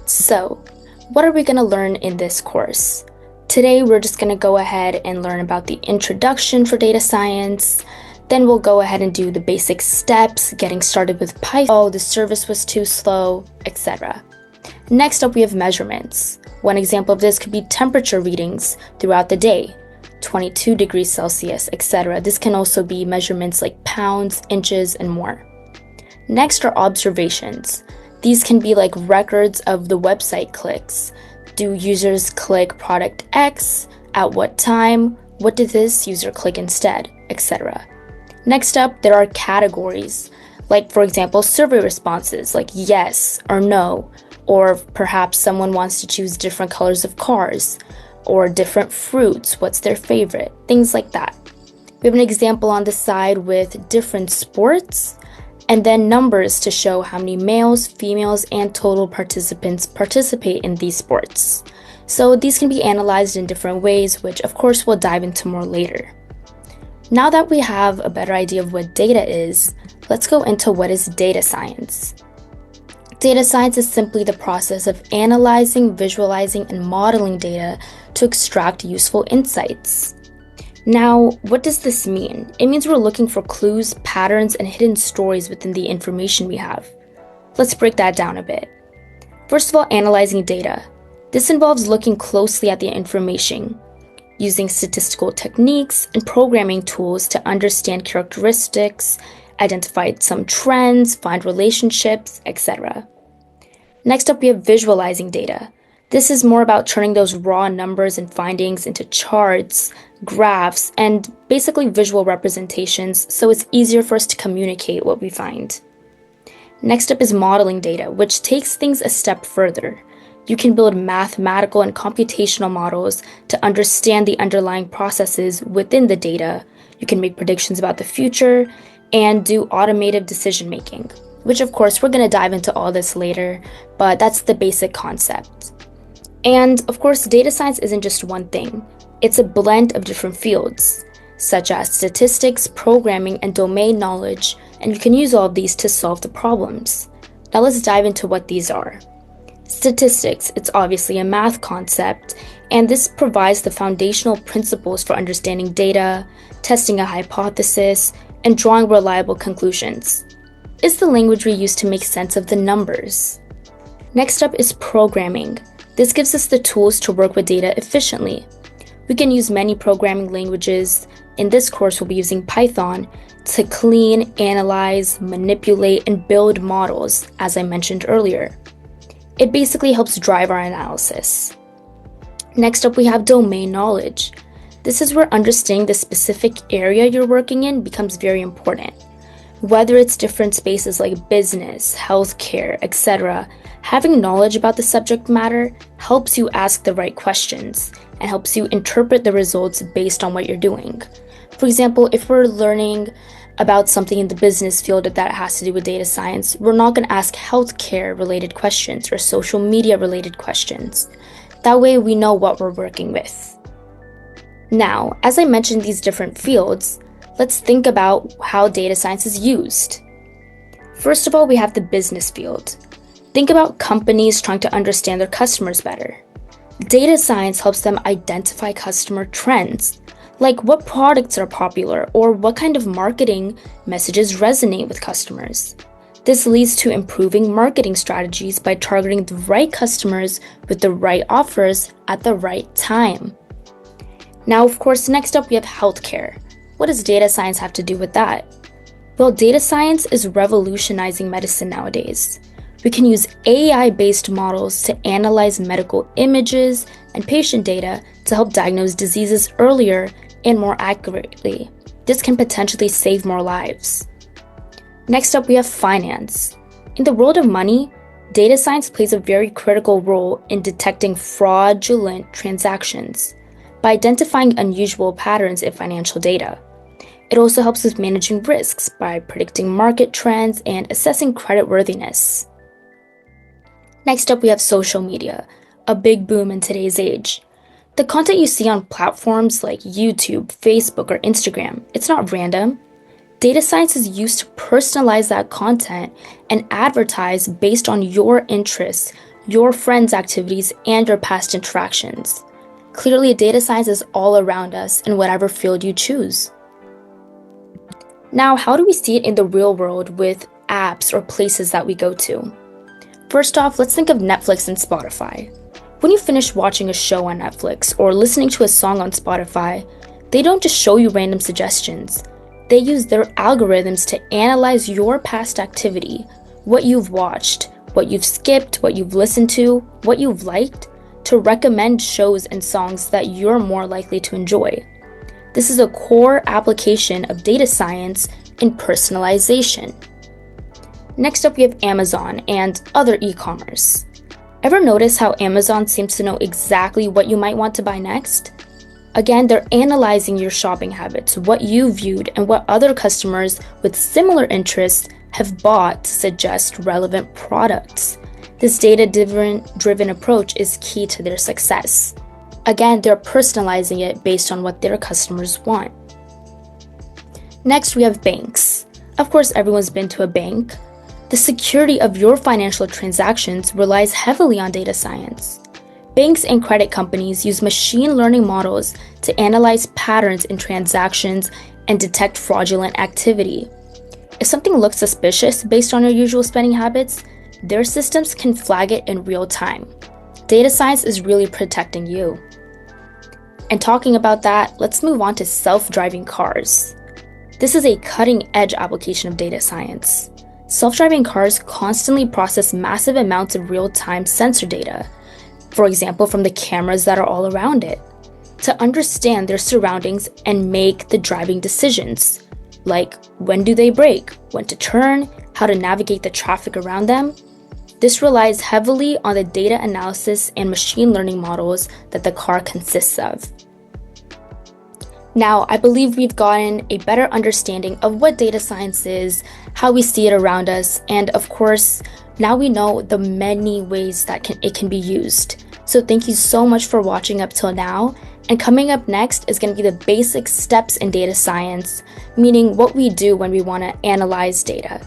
So, what are we going to learn in this course? Today, we're just going to go ahead and learn about the introduction for data science. Then we'll go ahead and do the basic steps, getting started with Python. Oh, the service was too slow, etc. Next up, we have measurements. One example of this could be temperature readings throughout the day, 22 degrees Celsius, etc. This can also be measurements like pounds, inches, and more. Next are observations. These can be like records of the website clicks. Do users click product X? At what time? What did this user click instead? Etc. Next up, there are categories, like for example, survey responses like yes or no, or perhaps someone wants to choose different colors of cars, or different fruits, what's their favorite, things like that. We have an example on the side with different sports, and then numbers to show how many males, females, and total participants participate in these sports. So these can be analyzed in different ways, which of course we'll dive into more later. Now that we have a better idea of what data is, let's go into what is data science. Data science is simply the process of analyzing, visualizing, and modeling data to extract useful insights. Now, what does this mean? It means we're looking for clues, patterns, and hidden stories within the information we have. Let's break that down a bit. First of all, analyzing data. This involves looking closely at the information, using statistical techniques and programming tools to understand characteristics, identify some trends, find relationships, etc. Next up, we have visualizing data. This is more about turning those raw numbers and findings into charts, graphs, and basically visual representations so it's easier for us to communicate what we find. Next up is modeling data, which takes things a step further. You can build mathematical and computational models to understand the underlying processes within the data. You can make predictions about the future and do automated decision making, which of course we're going to dive into all this later, but that's the basic concept. And of course, data science isn't just one thing. It's a blend of different fields, such as statistics, programming, and domain knowledge, and you can use all of these to solve the problems. Now let's dive into what these are. Statistics, it's obviously a math concept, and this provides the foundational principles for understanding data, testing a hypothesis, and drawing reliable conclusions. It's the language we use to make sense of the numbers. Next up is programming. This gives us the tools to work with data efficiently. We can use many programming languages. In this course, we'll be using Python to clean, analyze, manipulate, and build models, as I mentioned earlier. It basically helps drive our analysis. Next up, we have domain knowledge. This is where understanding the specific area you're working in becomes very important. Whether it's different spaces like business, healthcare, etc., having knowledge about the subject matter helps you ask the right questions and helps you interpret the results based on what you're doing. For example, if we're learning about something in the business field that has to do with data science, we're not going to ask healthcare related questions or social media related questions. That way we know what we're working with. Now, as I mentioned these different fields, let's think about how data science is used. First of all, we have the business field. Think about companies trying to understand their customers better. Data science helps them identify customer trends, like what products are popular or what kind of marketing messages resonate with customers. This leads to improving marketing strategies by targeting the right customers with the right offers at the right time. Now, of course, next up we have healthcare. What does data science have to do with that? Well, data science is revolutionizing medicine nowadays. We can use AI-based models to analyze medical images and patient data to help diagnose diseases earlier and more accurately. This can potentially save more lives. Next up, we have finance. In the world of money, data science plays a very critical role in detecting fraudulent transactions by identifying unusual patterns in financial data. It also helps with managing risks by predicting market trends and assessing creditworthiness. Next up, we have social media, a big boom in today's age. The content you see on platforms like YouTube, Facebook, or Instagram, it's not random. Data science is used to personalize that content and advertise based on your interests, your friends' activities, and your past interactions. Clearly, data science is all around us in whatever field you choose. Now, how do we see it in the real world with apps or places that we go to? First off, let's think of Netflix and Spotify. When you finish watching a show on Netflix or listening to a song on Spotify, they don't just show you random suggestions. They use their algorithms to analyze your past activity, what you've watched, what you've skipped, what you've listened to, what you've liked, to recommend shows and songs that you're more likely to enjoy. This is a core application of data science in personalization. Next up, we have Amazon and other e-commerce. Ever notice how Amazon seems to know exactly what you might want to buy next? Again, they're analyzing your shopping habits, what you viewed, and what other customers with similar interests have bought to suggest relevant products. This data-driven approach is key to their success. Again, they're personalizing it based on what their customers want. Next, we have banks. Of course, everyone's been to a bank. The security of your financial transactions relies heavily on data science. Banks and credit companies use machine learning models to analyze patterns in transactions and detect fraudulent activity. If something looks suspicious based on your usual spending habits, their systems can flag it in real time. Data science is really protecting you. And talking about that, let's move on to self-driving cars. This is a cutting-edge application of data science. Self-driving cars constantly process massive amounts of real-time sensor data, for example, from the cameras that are all around it, to understand their surroundings and make the driving decisions, like when do they brake, when to turn, how to navigate the traffic around them. This relies heavily on the data analysis and machine learning models that the car consists of. Now, I believe we've gotten a better understanding of what data science is, how we see it around us, and of course, now we know the many ways that it can be used. So thank you so much for watching up till now. And coming up next is going to be the basic steps in data science, meaning what we do when we want to analyze data.